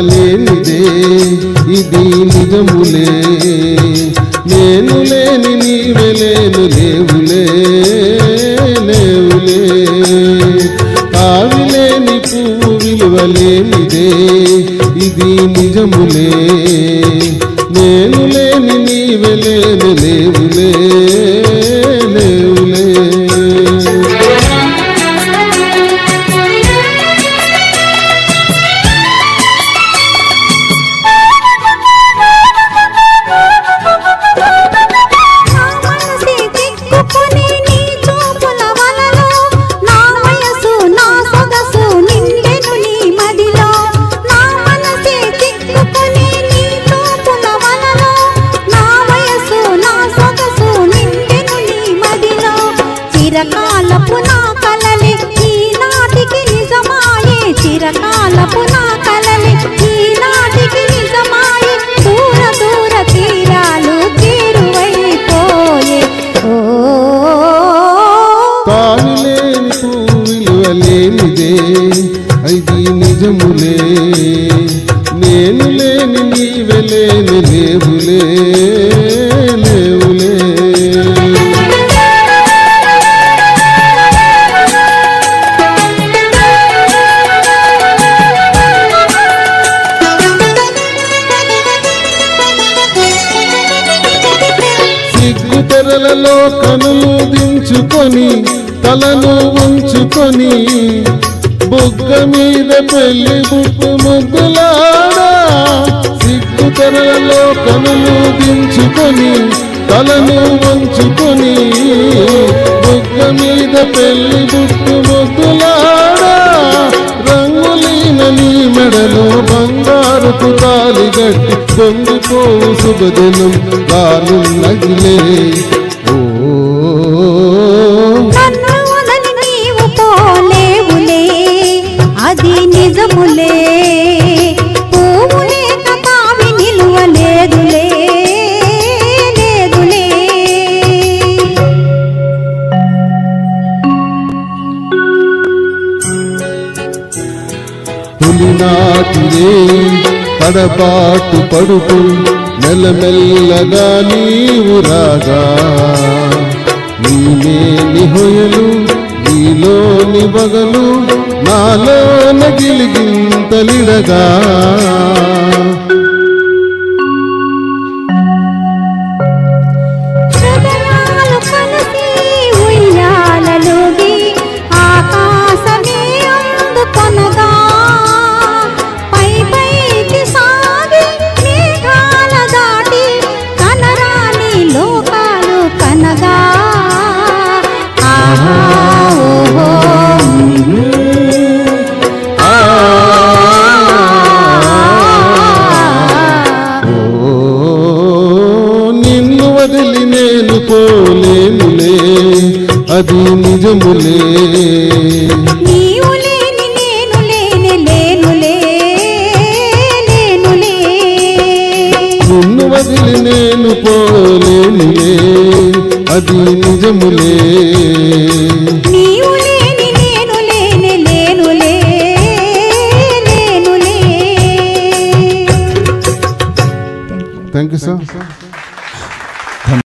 విలువలేనిదే ఇది నిజములే నేను లేని నీవే లేను లేవులే లేవులే కావిలేని పువ్వు విలువలేనిదే ఇది నిజములే నేను లేని నీవే లేను లేవులే లేవులే చిరకాలపు నా కలలే ఈనాటికి నిజమాయే చిరకాలపు నా కలలే ఈనాటికి నిజమాయే దూర దూర తీరాలు చేరువైపోయే ఓ కావిలేని పువ్వు విలువలేనిదే ఇది నిజములే నేను లేని నీవే లేని లేవులే లేవులే తెరలలో కనులు దించుకొని తలను ఉంచుకొని బుగ్గ మీద పెళ్లి బుట్టు ముగ్గులాడా సిగ్గు తెరలలో కనులు దించుకొని తలను ఉంచుకొని బుగ్గ మీద పెళ్లి బుట్టు ముగ్గులాడా రంగులీన నీ మెడలో బంగారుపు తాలి గట్టి పొంగిపోవు శుభదినం గాలున్నదిలే ఓ నన్ను వదని నీవు పోలేవులే అది నిజములే పువ్వులే కావి నిలువలేదులే లేదులే తొలినాటిరే పడపాటు పడుతూ మెల్లమెల్లగా నీవు రాగా నీలేని హొయలు నీలోని బగలు నాలోన గిలిగింతలిడగా హృదయాలు కలిసి ఉయ్యాలలోగి ఆకాశమే అందుకొనగా పై పైకి సాగి మేఘాల దాటి కనరాని లోకాలు కనగా ఆహా ఓహో నిన్ను వదిలి నేను పోలేనులే అది నిజములే నీవు లేని నేను లేని లేనులే లేనులే నిన్ను వదిలి నేను పోలేనులే అది నిజములే నీవు లేని నేను లేని లేనులే లేనులే థ్యాంక్ యూ సార్